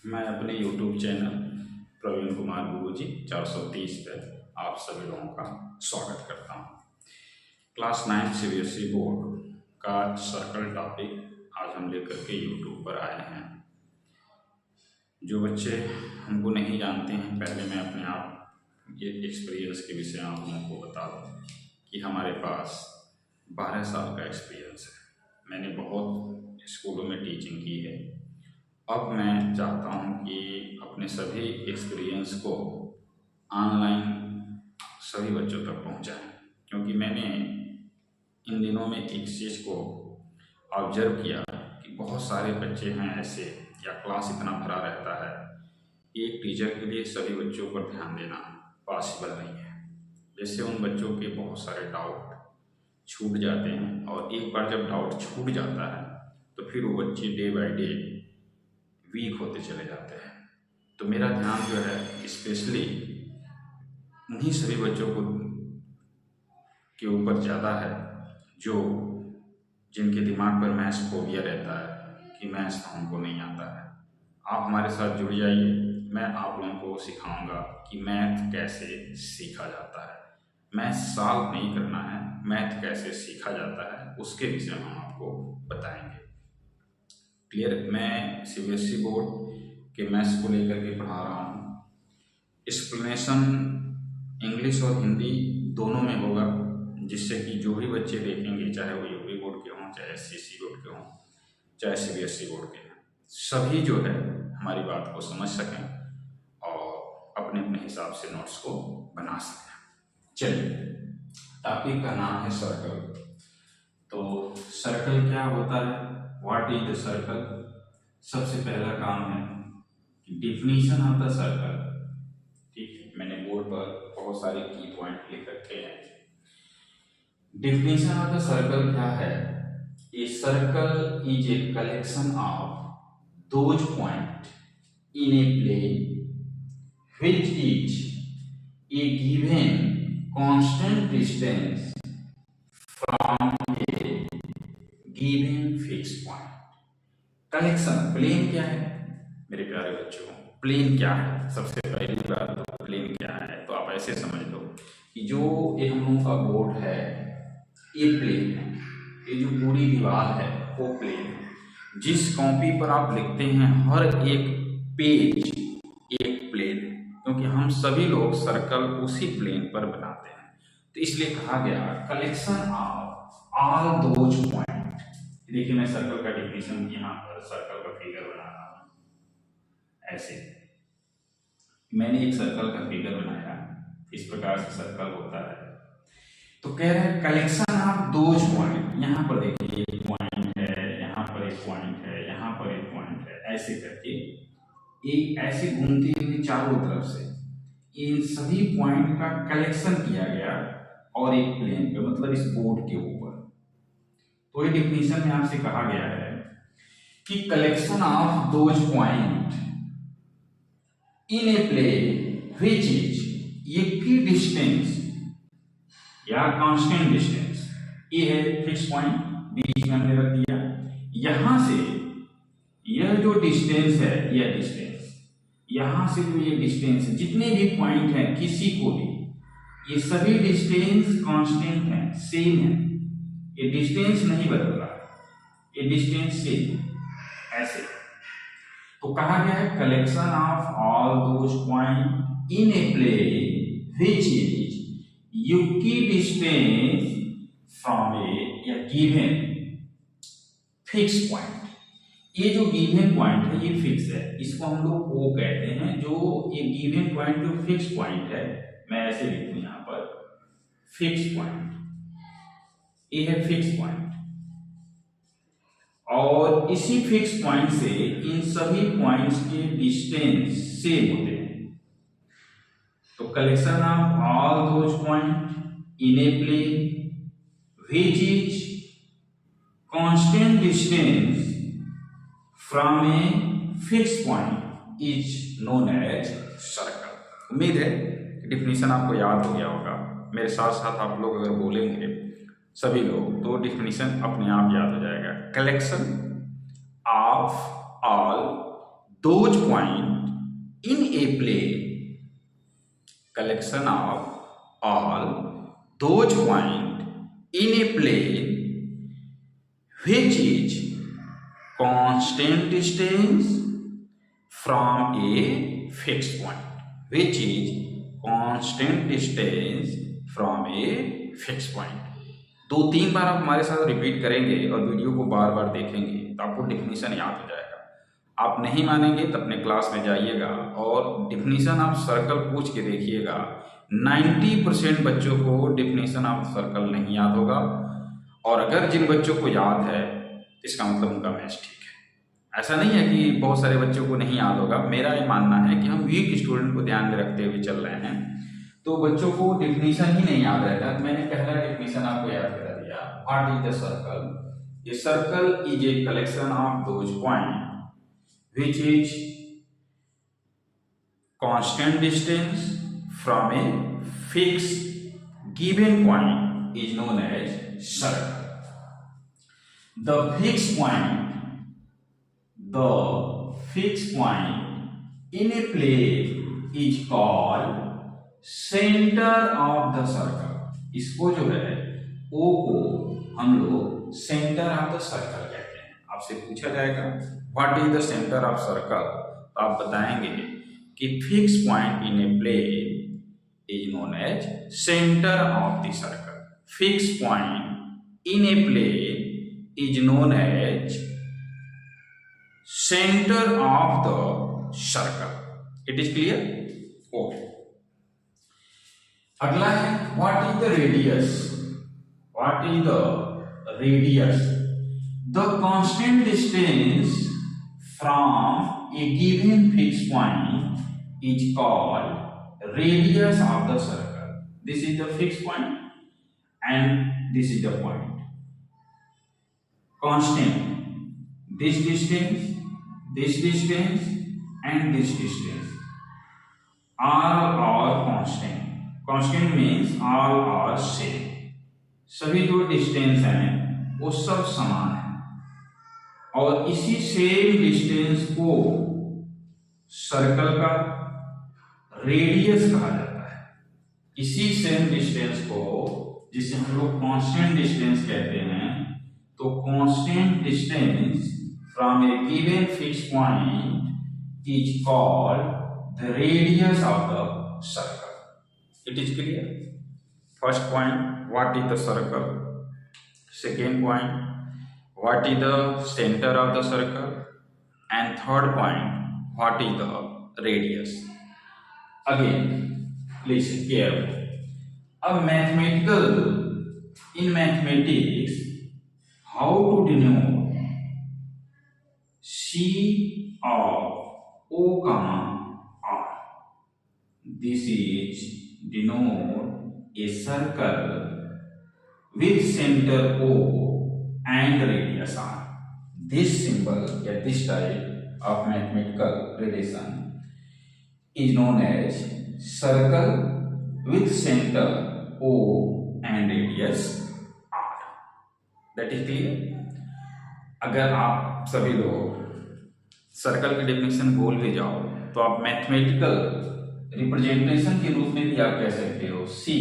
मैं अपने YouTube channel Praveen Kumar गुरुजी 430 पे आप सभी लोगों का स्वागत करता हूँ। क्लास 9 CBSE बोर्ड का सर्कल टॉपिक आज हम लेकर के YouTube पर आए हैं। जो बच्चे हमको नहीं जानते हैं, पहले मैं अपने आप ये एक्सपीरियंस के विषय आप लोगों को बता दूँ कि हमारे पास 12 साल का एक्सपीरियंस है। मैंने बहुत स्कूलों में टीचिंग की है। अब मैं चाहता हूं कि अपने सभी एक्सपीरियंस को ऑनलाइन सभी बच्चों तक पहुंचाएं, क्योंकि मैंने इन दिनों में एक चीज़ को ऑब्जर्व किया कि बहुत सारे बच्चे हैं ऐसे, या क्लास इतना भरा रहता है, एक टीचर के लिए सभी बच्चों पर ध्यान देना पॉसिबल नहीं है। जैसे उन बच्चों के बहुत सारे डाउट छूट जाते हैं, और एक बार जब डाउट छूट जाता है तो फिर वो बच्चे डे बाय डे वीक होते चले जाते हैं। तो मेरा ध्यान जो है स्पेशली उन्हीं सभी बच्चों को के ऊपर ज़्यादा है जो जिनके दिमाग पर मैथ्स फोबिया रहता है कि मैथ्स हमको नहीं आता है। आप हमारे साथ जुड़ जाइए, मैं आप लोगों को सिखाऊंगा कि मैथ कैसे सीखा जाता है। मैथ सॉल्व नहीं करना है, मैथ कैसे सीखा जाता है उसके विषय में हम आपको बताएंगे। क्लियर? मैं CBSE बोर्ड के मैथ्स को लेकर के पढ़ा रहा हूँ। एक्सप्लेनेशन इंग्लिश और हिंदी दोनों में होगा, जिससे कि जो भी बच्चे देखेंगे, चाहे वो UP बोर्ड के हों, चाहे SCC बोर्ड के हों, चाहे CBSE बोर्ड के हों, सभी जो है हमारी बात को समझ सकें और अपने अपने हिसाब से नोट्स को बना सकें। चलिए, टॉपिक का नाम है सर्कल। तो सर्कल क्या होता है, व्हाट इज द सर्कल? सबसे पहला काम है कि डिफिनीशन ऑफ द सर्कल। ठीक है, मैंने बोर्ड पर बहुत सारे की पॉइंट लिख रखे हैं। डिफिनीशन ऑफ द सर्कल क्या है? A circle is a collection of those point in a plane which is a given constant distance from a given fix point. Collection, plane क्या है मेरे प्यारे बच्चों? प्लेन क्या है? सबसे पहली बात तो प्लेन क्या है, तो आप ऐसे समझ लो कि जो ये हम लोगों का बोर्ड है ये प्लेन है। ये जो पूरी दीवार है वो प्लेन है। जिस कॉपी पर आप लिखते हैं हर एक पेज एक प्लेन है, क्योंकि हम सभी लोग सर्कल उसी प्लेन पर बनाते हैं। तो इसलिए कहा गया collection of all those point. देखिए, मैं सर्कल का डिफिनेशन यहाँ पर सर्कल का फिगर बना रहा हूँ। ऐसे मैंने एक सर्कल का फिगर बनाया, इस प्रकार से सर्कल होता है। तो कह रहे हैं कलेक्शन ऑफ दोज पॉइंट। यहाँ पर देखिए एक पॉइंट है, यहाँ पर एक पॉइंट है, यहाँ पर एक पॉइंट है, ऐसे करके एक ऐसे घूमती हुई चारों तरफ से इन सभी पॉइंट का कलेक्शन किया गया और एक प्लेन पे, मतलब इस बोर्ड के ऊपर। तो ये डिफिनेशन में आपसे कहा गया है कि collection of those point in a plane which is equidistance या कांस्टेंट डिस्टेंस। ये है फिक्स पॉइंट, बीच में हमने रख दिया। यहां से यह जो डिस्टेंस है, यह डिस्टेंस, यहां से जो ये डिस्टेंस, जितने भी पॉइंट हैं किसी को भी, ये सभी डिस्टेंस कांस्टेंट है, सेम है। ये डिस्टेंस नहीं बदल रहा, ये डिस्टेंस सेम ऐसे। तो कहा गया है collection of all those point in a plane which is equidistance from a given fix point. ये जो गिवन पॉइंट है ये फिक्स है, इसको हम लोग O कहते हैं। जो ये गिवन पॉइंट जो फिक्स पॉइंट है, मैं ऐसे लिखूं यहां पर फिक्स पॉइंट, ये है फिक्स पॉइंट। और इसी फिक्स पॉइंट से इन सभी पॉइंट्स के डिस्टेंस सेम होते हैं। तो collection of all those point in a plane which is constant distance from a fix point is known as circle. उम्मीद है डिफिनीशन आपको याद हो गया होगा। मेरे साथ साथ आप लोग अगर बोलेंगे सभी लोग, तो डिफिनीशन अपने आप याद हो जाएगा। Collection of all those point in a plane, collection of all those point in a plane which is constant distance from a fixed point, which is constant distance from a fixed point. दो तीन बार आप हमारे साथ repeat करेंगे और video को बार बार देखेंगे तो आपको डिफिनीशन याद हो जाएगा। आप नहीं मानेंगे तो अपने क्लास में जाइएगा और डिफिनीशन ऑफ सर्कल पूछ के देखिएगा। 90% बच्चों को डिफिनीशन ऑफ सर्कल नहीं याद होगा, और अगर जिन बच्चों को याद है इसका मतलब उनका मैथ्स ठीक है। ऐसा नहीं है कि बहुत सारे बच्चों को नहीं याद होगा। मेरा ये मानना है कि हम वीक स्टूडेंट को ध्यान में रखते हुए चल रहे हैं, तो बच्चों को डिफिनीशन ही नहीं याद रहता। तो मैंने पहला डिफिनीशन आपको याद करा दिया। What is the circle? A circle is a collection of those point which is constant distance from a fixed given point is known as circle. The fixed point in a plane is called center of the circle. इसको जो है O को हम लोग centre of the circle कहते हैं। आपसे पूछा जाएगा what is the centre of circle, तो आप बताएंगे कि fix point in a plane is known as centre of the circle. Fix point in a plane is known as centre of the circle. It is clear? Okay. अगला है what is the radius? What is the radius? The constant distance from a given fixed point is called radius of the circle. This is the fixed point and this is the point. Constant. This distance and this distance all are constant. Constant means all are same. सभी जो distance हैं वो सब समान है, और इसी same distance को सर्कल का रेडियस कहा जाता है। इसी सेम डिस्टेंस को, जिसे हम लोग कांस्टेंट डिस्टेंस कहते हैं, तो constant distance from a given fix point is called the radius of the circle. It is clear? First point, what is the circle? Second point, what is the center of the circle, and third point, what is the radius? Again, listen carefully. In mathematics, how to denote C of O comma R? This is denote a circle with center O and radius r. This symbol, this type of mathematical relation is known as circle with center O and radius r. That is clear? अगर आप सभी लोग circle की definition भूल भी जाओ तो आप मैथमेटिकल रिप्रेजेंटेशन के रूप में भी आप कह सकते हो C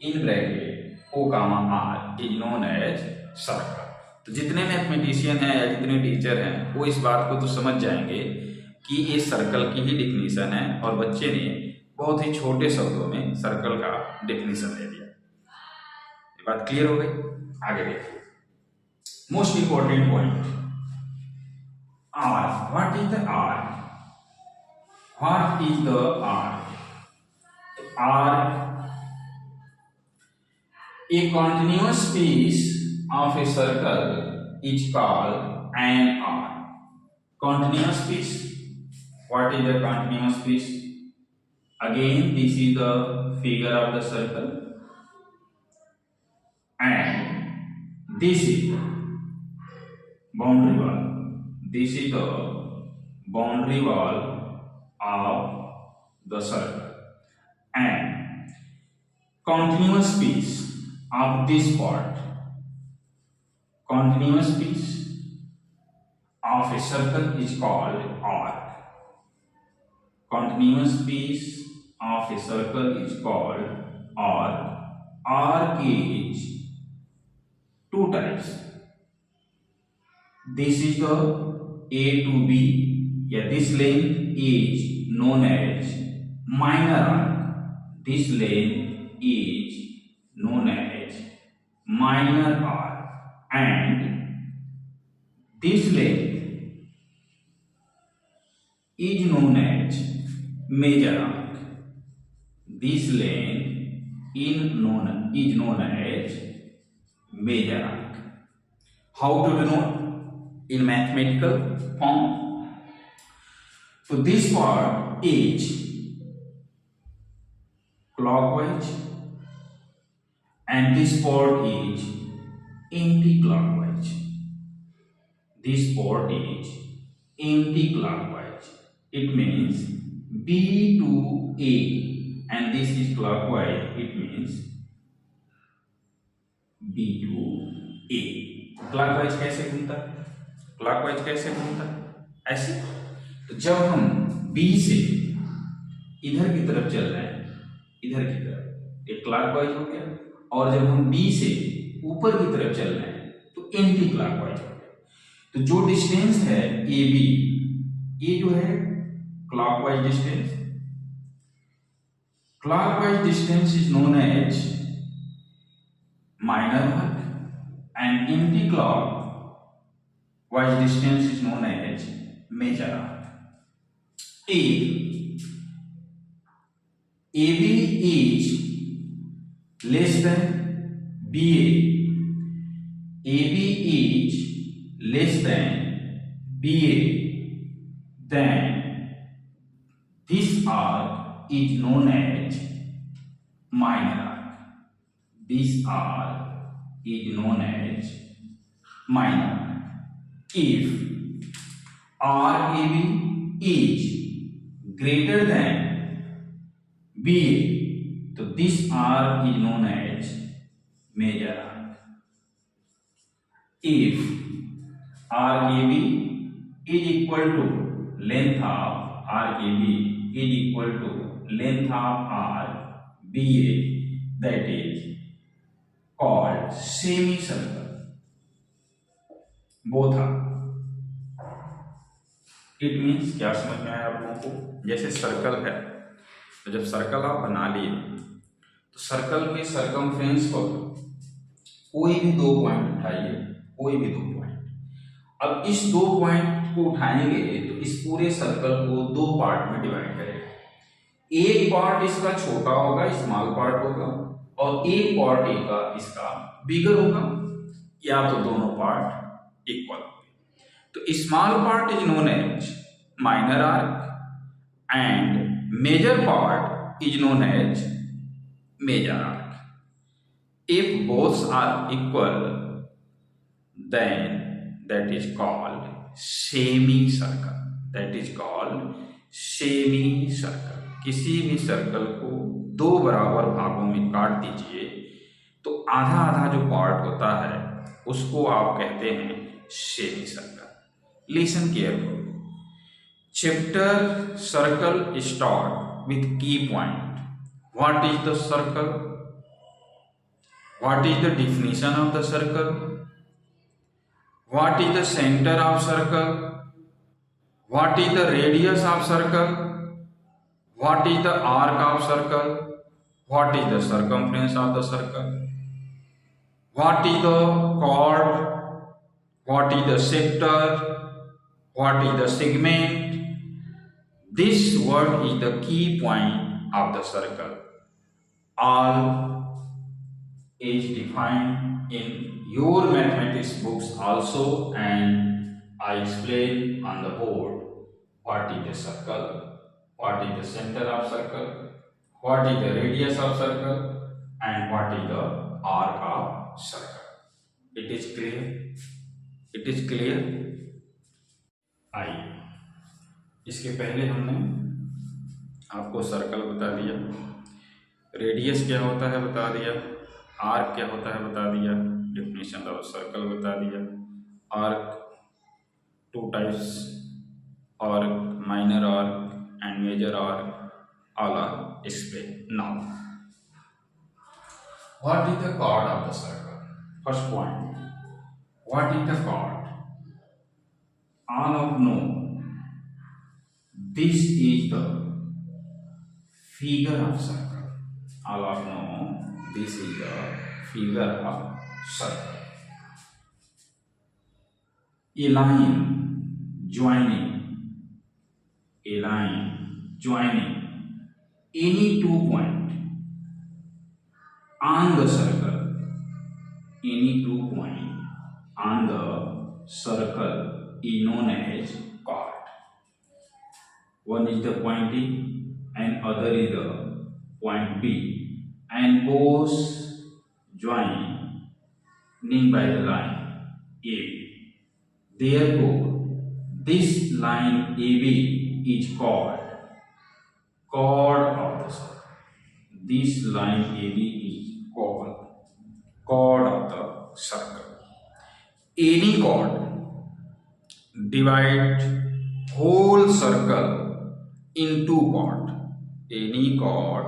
in bracket O comma R is known as circle. तो जितने मैथमेटिशियन हैं या जितने टीचर हैं वो इस बात को तो समझ जाएंगे कि ये सर्कल की ही डिफिनीशन है, और बच्चे ने बहुत ही छोटे शब्दों में सर्कल का डिफिनीशन दे दिया। ये बात क्लियर हो गई? आगे देखिए, most important point, arc. What is the arc? What is the arc? Arc a continuous piece of a circle is called an arc. Continuous piece. What is the continuous piece? Again, this is the figure of the circle, and this is the boundary wall. This is the boundary wall of the circle, and continuous piece of this part. Continuous piece of a circle is called arc. continuous piece of a circle is called, or arc is two types. This is the A to B. Yeah, this length is known as minor arc. This length is known as minor arc, and this length is known as major arc. This length is known as major arc. How to denote in mathematical form? So this part is clockwise and this part is anti-clockwise. This part is anti-clockwise. It means B to A, and this is clockwise. It means B to A. Clockwise कैसे घूमता है? Clockwise कैसे घूमता है? ऐसे। तो जब हम B से इधर की तरफ चल रहे हैं, इधर की तरफ, एक क्लॉकवाइज हो गया, और जब हम B से ऊपर की तरफ चल रहे हैं तो एंटी क्लॉकवाइज हो गया। तो जो डिस्टेंस है AB, ये जो है clockwise distance, clockwise distance is known as minor arc, and anti-clockwise distance is known as major arc. If AB is less than BA, AB is less than BA, then this arc is known as minor arc. This arc is known as minor. If RAB is greater than BA, so this arc is known as major arc. If RAB is equal to length of RAB is equal to length of RBA, that is called semicircle. Both are. It means क्या समझ में आया आप लोगों को? जैसे circle है, तो जब सर्कल आप बना लिए तो सर्कल के सर्कमफ्रेंस पर कोई भी दो पॉइंट उठाइए, कोई भी दो पॉइंट। अब इस दो पॉइंट को उठाएंगे तो इस पूरे सर्कल को दो पार्ट में डिवाइड करेंगे। एक पार्ट इसका छोटा होगा, स्मॉल पार्ट होगा, और एक पार्ट इसका बिगर होगा, या तो दोनों पार्ट इक्वल होंगे। तो small part is known as minor arc and major part is known as major arc. If both are equal then that is called semicircle. That is called semicircle. किसी भी circle को दो बराबर भागों में काट दीजिए तो आधा आधा जो पार्ट होता है उसको आप कहते हैं semicircle. Listen careful. Chapter circle start with key point. What is the circle? What is the definition of the circle? What is the center of circle? What is the radius of circle? What is the arc of circle? What is the circumference of the circle? What is the chord? What is the sector? What is the segment? This word is the key point of the circle. All is defined in your mathematics books also, and I explain on the board what is the circle, what is the center of circle, what is the radius of circle, and what is the arc of circle. It is clear? It is clear? आइए, इसके पहले हमने आपको circle बता दिया, radius क्या होता है बता दिया, आर्क क्या होता है बता दिया, डिफिनेशन ऑफ सर्कल बता दिया। Arc two types, arc minor arc and major or all are explained now. What is the chord of the circle? First point. What is the chord? All of know. This is the figure of circle. All of know. This is the figure of circle. A line joining any 2 points on the circle, any 2 points on the circle is known as chord. One is the point A and other is the point B, and both joining by the line AB. Therefore, this line AB is called chord of the circle. This line AB is called chord of the circle. Any chord divide whole circle in 2 parts. Any chord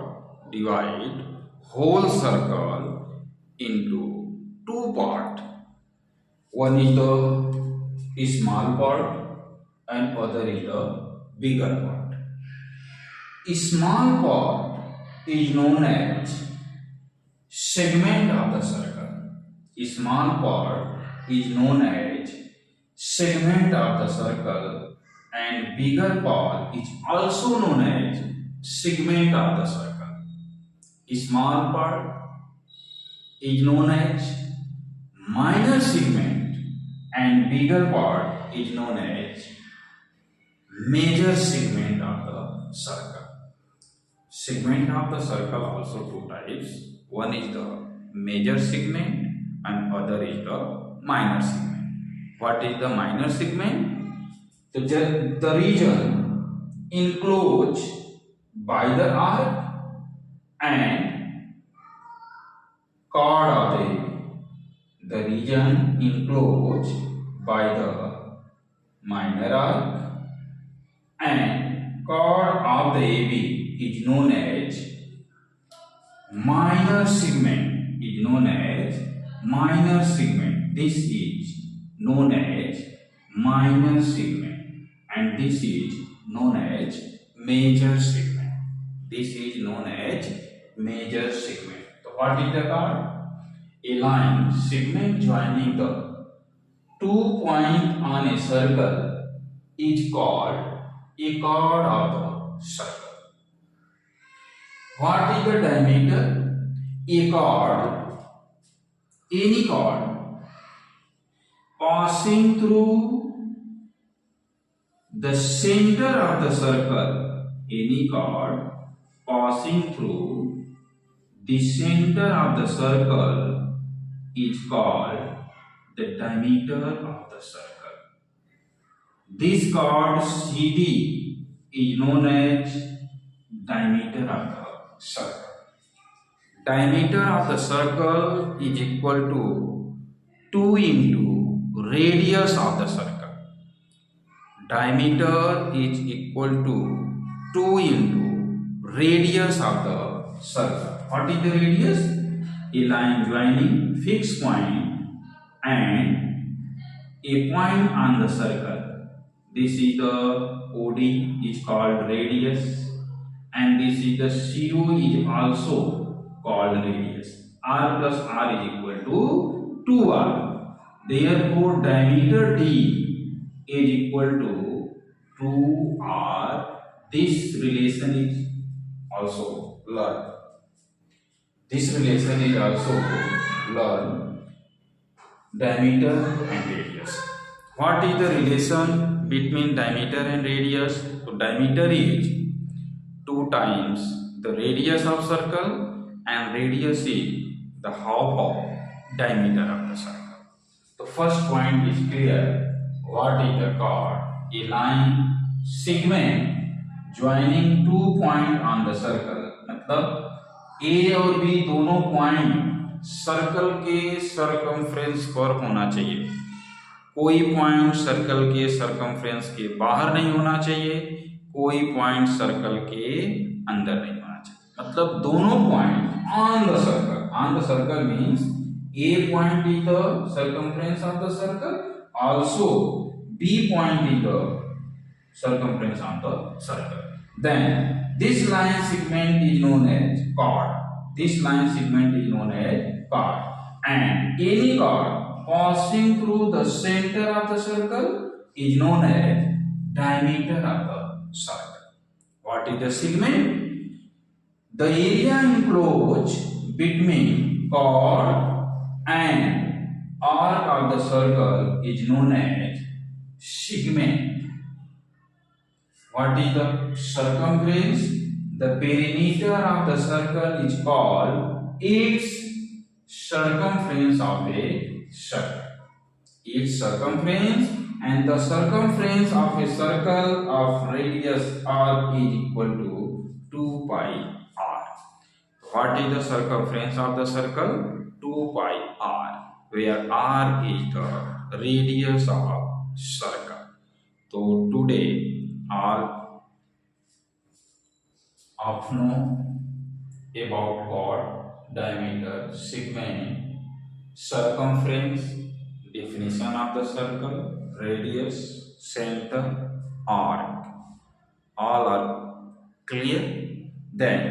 divide whole circle into 2 parts. One is the small part and other is the bigger part. A small part is known as segment of the circle. A small part is known as segment of the circle, and bigger part is also known as segment of the circle. A small part is known as minor segment, and bigger part is known as major segment of the circle. Segment of the circle also 2 types. One is the major segment and other is the minor segment. What is the minor segment? The region enclosed by the arc and chord of the AB. The region enclosed by the minor arc and chord of the AB is known as minor segment. Is known as minor segment. This is known as minor segment, and this is known as major segment. This is known as major segment. So what is the chord? A line segment joining the 2 points on a circle is called a chord of the circle. What is the diameter? A chord, any chord passing through the center of the circle, any chord passing through the center of the circle is called the diameter of the circle. This chord CD is known as diameter of the circle. Diameter of the circle is equal to 2 into radius of the circle. Diameter is equal to 2 into radius of the circle. What is the radius? A line joining fixed point and a point on the circle. This is the OD is called radius, and this is the CO is also called radius. R plus R is equal to 2R. Therefore, diameter D is equal to 2R. This relation is also learned. This relation is also learned. Diameter and radius. What is the relation between diameter and radius? So diameter is 2 times the radius of circle, and radius is the half of diameter of the circle. The first point is clear. What is the chord? A line segment joining 2 points on the circle. मतलब ए और B दोनों point circle के circumference पर होना चाहिए. कोई point circle के circumference के बाहर नहीं होना चाहिए, कोई पॉइंट सर्कल के अंदर नहीं होना चाहिए। मतलब दोनों point on the circle means A point is the circumference of the circle, also B point is the circumference of the circle. Then this line segment is known as chord. This line segment is known as chord. And any chord passing through the center of the circle is known as diameter of the circle. What is the segment? The area enclosed between chord and arc of the circle is known as segment. What is the circumference? The perimeter of the circle is called its circumference of a circle. Its circumference, and the circumference of a circle of radius r is equal to 2 pi r. What is the circumference of the circle? 2 pi r, where r is the radius of circle. So today all of know about chord, diameter, segment, circumference, definition of the circle, radius, center, arc. All are clear. Then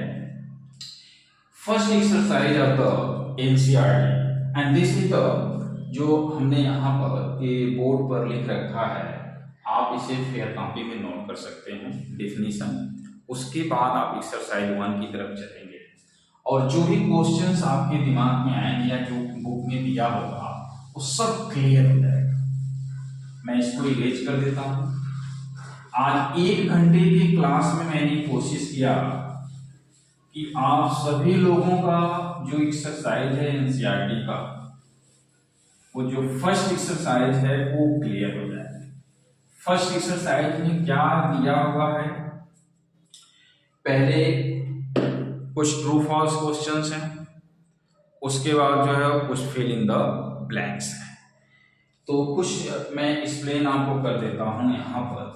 first exercise of the NCERT, and this is the जो हमने यहाँ पर ये board पर लिख रखा है, आप इसे फेयर कॉपी में नोट कर सकते हैं डेफिनेशन। उसके बाद आप एक्सरसाइज 1 की तरफ चलेंगे और जो भी क्वेश्चंस आपके दिमाग में आएंगे या जो बुक में दिया होगा वो सब क्लियर हो जाएगा। मैं इसको इरेज कर देता हूँ। आज 1 घंटे की क्लास में मैंने कोशिश किया कि आप सभी लोगों का जो एक्सरसाइज है एनसीईआरटी का, वो जो फर्स्ट एक्सरसाइज है वो क्लियर हो जाए। फर्स्ट एक्सरसाइज में क्या दिया हुआ है? पहले कुछ ट्रू फॉल्स क्वेश्चंस हैं, उसके बाद जो है कुछ फिल इन द ब्लैंक्स हैं। तो कुछ मैं एक्सप्लेन आपको कर देता हूं यहाँ पर।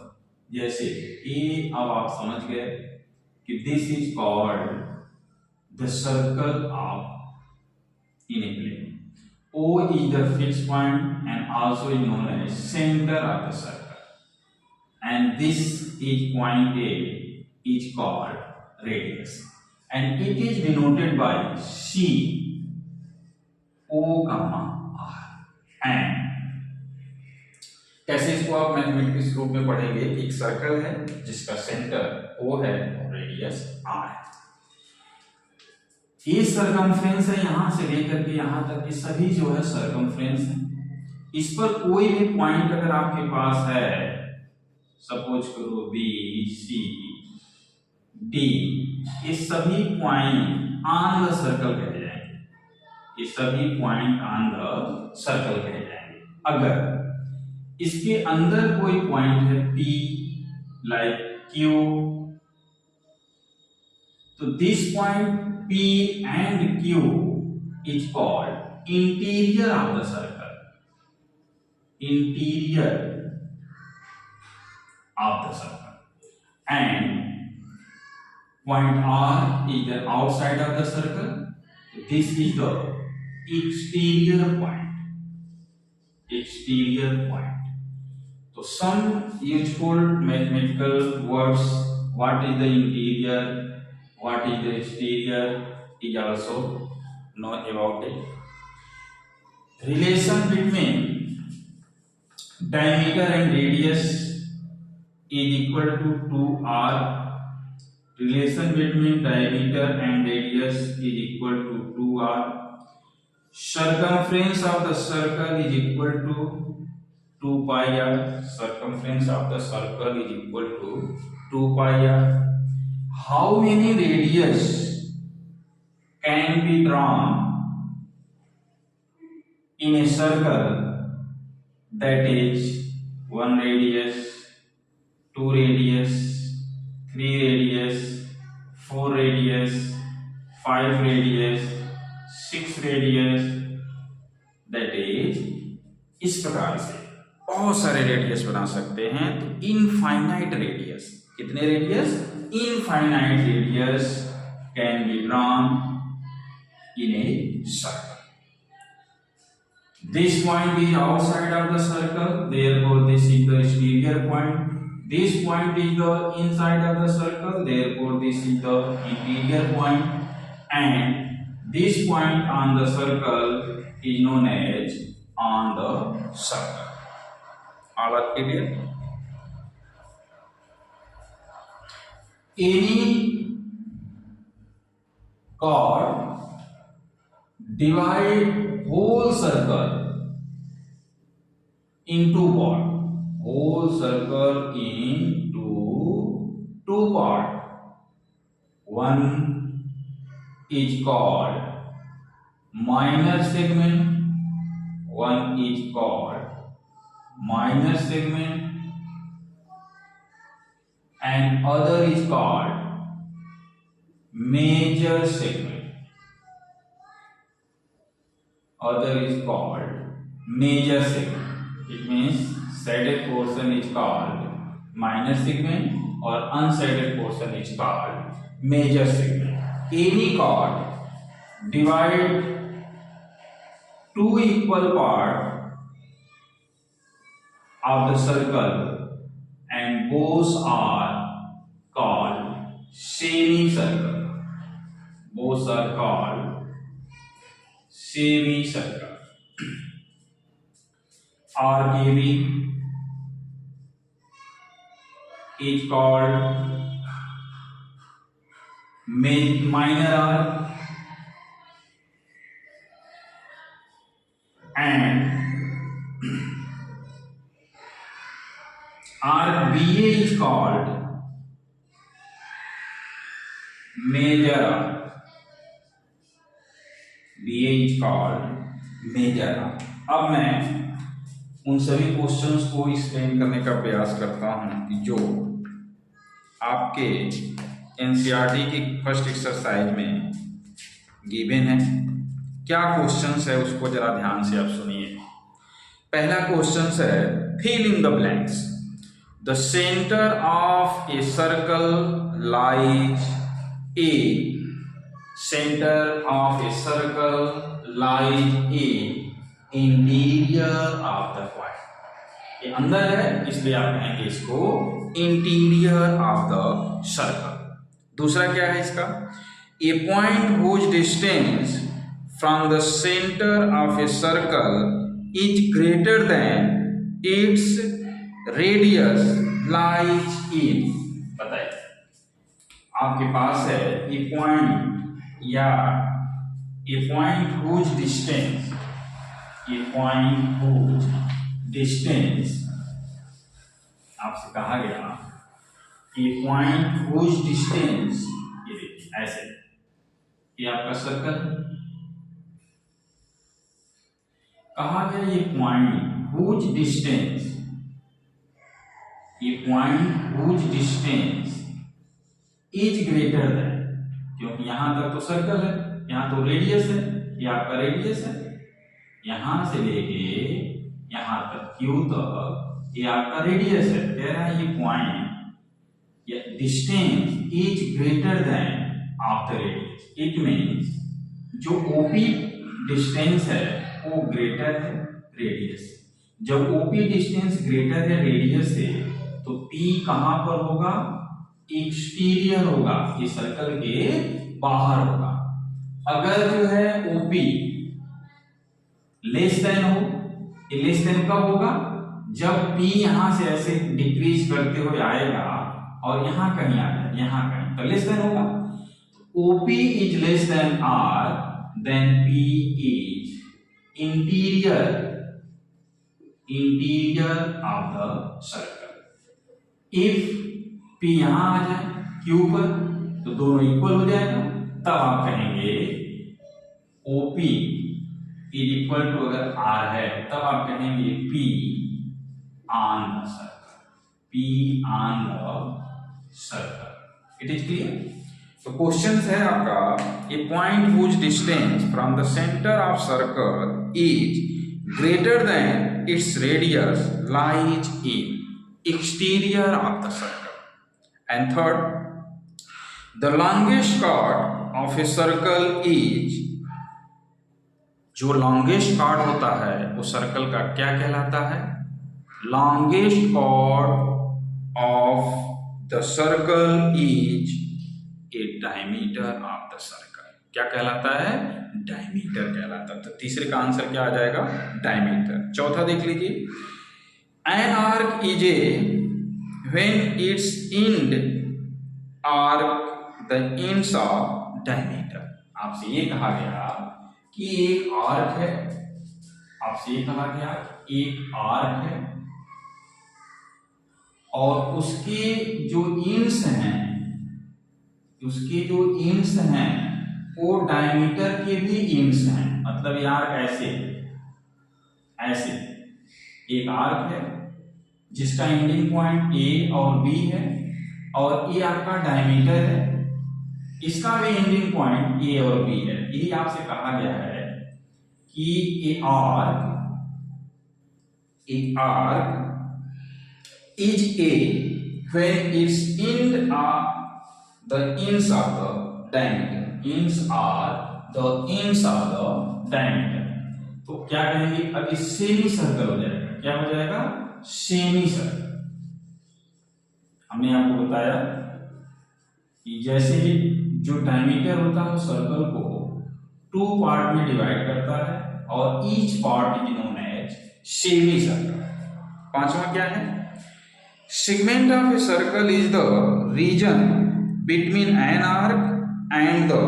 जैसे ये अब आप समझ गए कि this is called the circle of in a plane. O is the fixed point and also is known as center of the circle, and this is point A is called radius, and it is denoted by C O comma R. And कैसे इसको आप mathematics रूप में पढ़ेंगे? एक circle है जिसका centre O है और रेडियस R है। ये सर्कमफ्रेंस है, यहां से लेकर के यहां तक ये सभी जो है सर्कमफ्रेंस है। इस पर कोई भी पॉइंट अगर आपके पास है, सपोज करो बी सी डी, ये सभी पॉइंट ऑन द सर्कल कहे जाएंगे। ये सभी पॉइंट ऑन द सर्कल कहे जाएंगे। अगर इसके अंदर कोई पॉइंट है पी लाइक क्यू, तो this point P and Q is called interior of the circle. Interior of the circle. And point R is the outside of the circle. This is the exterior point. Exterior point. So some useful mathematical words. What is the interior? What is the exterior is also known about it. Relation between diameter and radius is equal to 2r. Relation between diameter and radius is equal to 2r. Circumference of the circle is equal to 2 pi r. Circumference of the circle is equal to 2 pi r. How many radius can be drawn in a circle? That is 1 radius, 2 radius, 3 radius, 4 radius, 5 radius, 6 radius. That is, इस प्रकार से बहुत सारे radius बना सकते हैं। तो infinite radius, कितने radius? Infinite radius can be drawn in a circle. This point is outside of the circle, therefore this is the exterior point. This point is the inside of the circle, therefore this is the interior point. And this point on the circle is known as on the circle. All are clear? Any chord divide whole circle into part. Whole circle into two part. One is called minor segment. One is called minor segment, and other is called major segment. Other is called major segment. It means shaded portion is called minor segment or unshaded portion is called major segment. Any chord divide two equal parts of the circle and both are called semicircle. Both are called semicircle. RKB is called minor arc, and RBA is called major arc. BA is called major arc. अब मैं उन सभी questions को explain करने का प्रयास करता हूं जो आपके एनसीईआरटी की फर्स्ट एक्सरसाइज में गिवन है. क्या क्वेश्चंस है उसको जरा ध्यान से आप सुनिए. पहला क्वेश्चंस है fill in the blanks. The centre of a circle lies a. Centre of a circle lies a interior of the point. ये अंदर है इसलिए आप कहेंगे इसको इंटीरियर ऑफ द सर्कल. दूसरा क्या है इसका? A point whose distance from the centre of a circle is greater than its radius lies in. बताइए आपके पास है ए पॉइंट या a point whose distance. A point whose distance आपसे कहा गया A point whose distance, ये देखिए ऐसे, ये आपका सर्कल कहा गया. ये पॉइंट whose distance, ये point whose distance is greater than, क्योंकि यहां तक तो सर्कल है, यहां तो रेडियस है, ये आपका रेडियस है. यहां से लेके यहां तक क्यू तक ये आपका रेडियस है. कह रहा है ये पॉइंट या distance is greater then of the radius. It means जो ओपी डिस्टेंस है वो ग्रेटर है रेडियस. जब ओपी डिस्टेंस ग्रेटर है रेडियस से तो पी कहां पर होगा? एक्सटीरियर होगा, ये सर्कल के बाहर होगा. अगर जो है ओपी लेस देन हो, ये लेस देन कब होगा? जब P यहां से ऐसे डिक्रीज करते हुए आएगा और यहां कहीं आ जाए, यहां कहीं, तो लेस देन होगा. OP is less than R, then P is interior of the circle. If P यहां आ जाए Q पर तो दोनों इक्वल हो जाएगा. तब आप कहेंगे OP इज इक्वल टू, अगर R है तब आप कहेंगे P on the circle. P on the circle. It is clear. तो क्वेश्चन है आपका a point whose distance from the centre of circle is greater than its radius lies in exterior of the circle. And third, the longest chord of a circle is, जो longest chord होता है वो circle का क्या कहलाता है? Longest chord of the circle is a diameter of the circle. क्या कहलाता है? डायमीटर कहलाता है। तो तीसरे का आंसर क्या आ जाएगा? डायमीटर। चौथा देख लीजिए, an arc is a when its end are the ends of diameter. आपसे ये कहा गया कि एक आर्क है, आपसे ये कहा गया एक आर्क है और उसके जो इंड्स हैं, उसके जो इंड्स हैं वो डायमीटर के भी इंड्स हैं। मतलब यार ऐसे ऐसे एक आर्क है जिसका एंडिंग पॉइंट ए और बी है और ये आपका डायमीटर है, इसका भी एंडिंग पॉइंट ए और बी है। यही आपसे कहा गया है कि ए arc is a when its end are the ends of the diameter. Ends are the ends of the diameter. तो क्या कहेंगे? अब इस सेमी सर्कल हो जाएगा। क्या हो जाएगा? Semi circle. हमने आपको बताया कि जैसे ही जो डायमीटर होता है वो सर्कल को 2 पार्ट में डिवाइड करता है और each part is known as semicircle. पांचवा क्या है? Segment of a circle is the region between an arc and the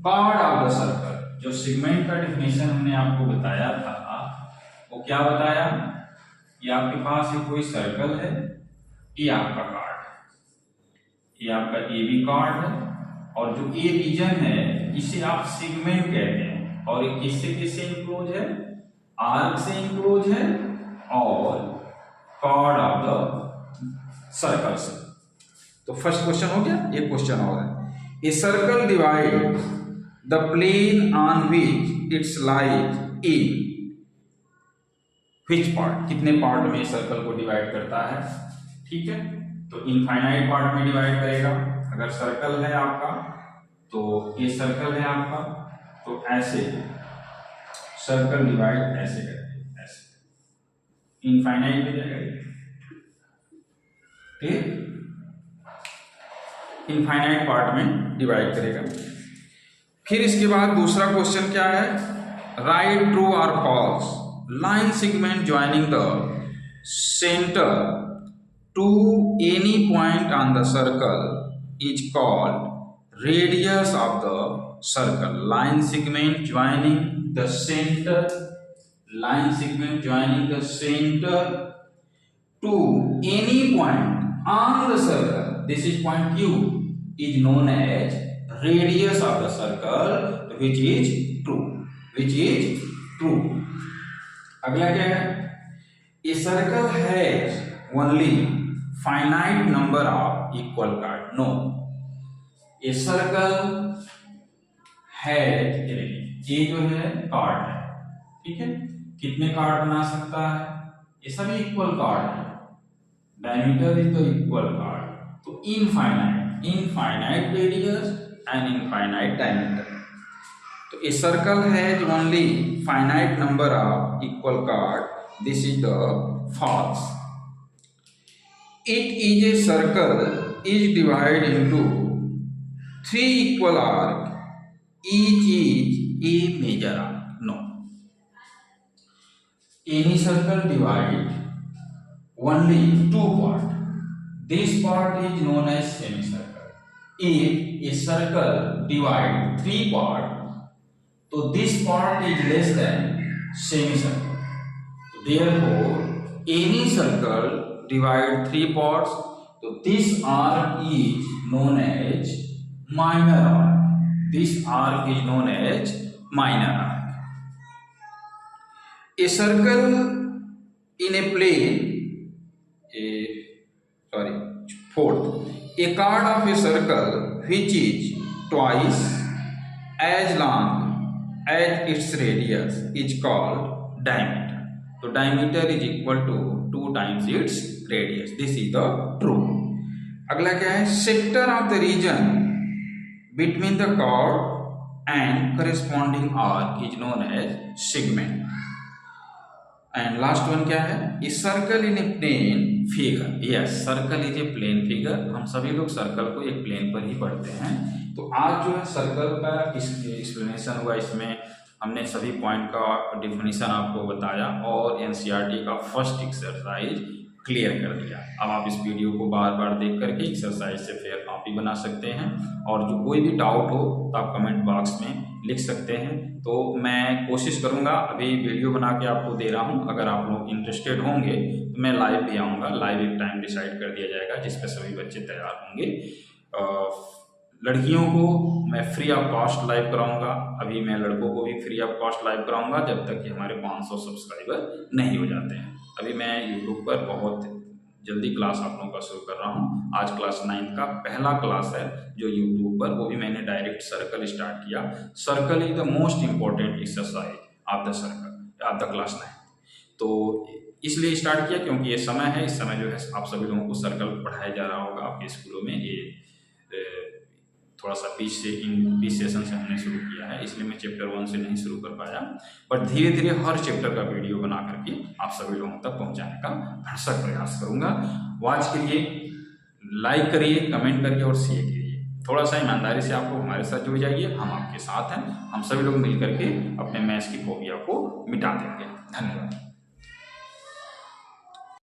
chord of the circle. जो सेगमेंट का डेफिनेशन हमने आपको बताया था वो क्या बताया? ये आपके पास ये कोई सर्कल है, ये आपका कार्ड है, ये आपका ए बी कार्ड है और जो ए रीजन है इसे आप सेगमेंट कहते हैं और ये किससे किससे इंक्लोज है? आर्क से इंक्लोज है और कॉर्ड ऑफ द सर्कल से। तो फर्स्ट क्वेश्चन हो गया। एक क्वेश्चन और है, a circle divide the plane on which it's lies in which part? कितने पार्ट में सर्कल को डिवाइड करता है? ठीक है, तो इनफाइनाइट पार्ट में डिवाइड करेगा। अगर सर्कल है आपका तो ये सर्कल है आपका, तो ऐसे सर्कल डिवाइड ऐसे करके ऐसे इनफाइनाइट में जाएगा, इनफाइनाइट पार्ट में डिवाइड करेगा। फिर इसके बाद दूसरा क्वेश्चन क्या है? राइट ट्रू और false line segment joining the centre to any point on the circle is called radius of the circle. Line segment joining the centre, line segment joining the centre to any point on the circle, this is point Q, is known as radius of the circle, which is true, which is true. अगला क्या है? A circle has only finite number of equal chord. No, a circle has, ये जो है card है, ठीक है, कितने कार्ड बना सकता है? ये सभी इक्वल कार्ड है। Diameter is the equal chord, तो infinite radius and infinite diameter. तो a circle has only finite number of equal chord, this is the false. It is a circle is divide into 3 equal arc, each is a major arc. No, any circle divide only 2 parts. This part is known as semicircle. If a circle divide 3 parts, so this part is less than semicircle. Therefore, any circle divide 3 parts, so this arc is known as minor arc. This arc is known as minor arc. A circle in a plane, fourth, a chord of a circle which is twice as long as its radius is called diameter. So diameter is equal to 2 times its radius. This is the true. अगला क्या है, sector of the region between the chord and corresponding arc is known as segment. And last one क्या है, a circle in a plane figure. Yes, circle is a plane figure. हम सभी लोग circle को एक प्लेन पर ही पढ़ते हैं। तो आज जो है सर्कल का एक्सप्लेनेशन हुआ, इसमें हमने सभी पॉइंट का डिफिनीशन आपको बताया और एनसीईआरटी का फर्स्ट एक्सरसाइज क्लियर कर दिया। अब आप इस वीडियो को बार बार देख करके एक्सरसाइज से फिर कॉपी बना सकते हैं, और जो कोई भी डाउट हो तो आप कमेंट बॉक्स में लिख सकते हैं। तो मैं कोशिश करूंगा, अभी वीडियो बना के आपको दे रहा हूं, अगर आप लोग इंटरेस्टेड होंगे तो मैं लाइव भी आऊँगा। लाइव एक टाइम डिसाइड कर दिया जाएगा जिस पर सभी बच्चे तैयार होंगे। लड़कियों को मैं फ्री ऑफ कॉस्ट लाइव कराऊंगा, अभी मैं लड़कों को भी फ्री ऑफ कॉस्ट लाइव कराऊंगा जब तक कि हमारे 500 सब्सक्राइबर नहीं हो जाते हैं। अभी मैं यूट्यूब पर बहुत जल्दी क्लास आप लोगों का शुरू कर रहा हूं। आज क्लास 9 का पहला क्लास है जो यूट्यूब पर, वो भी मैंने डायरेक्ट सर्कल स्टार्ट किया। Circle is the most important exercise of the circle of the class 9। तो इसलिए स्टार्ट किया क्योंकि ये समय है, इस समय जो है आप सभी लोगों को सर्कल पढ़ाया जा रहा होगा आपके स्कूलों में। ये थोड़ा सा 20 सेशन से हमने शुरू किया है, इसलिए मैं चैप्टर 1 से नहीं शुरू कर पाया, बट धीरे धीरे हर चैप्टर का वीडियो बना करके आप सभी लोगों तक पहुंचाने का भरसक प्रयास करूंगा। वो आज के लिए लाइक करिए, कमेंट करिए और शेयर कीजिए। थोड़ा सा ईमानदारी से आपको हमारे साथ जुड़ जाइए, हम आपके साथ हैं। हम सभी लोग मिल करके अपने मैथ्स की फोबिया को मिटा देंगे। धन्यवाद।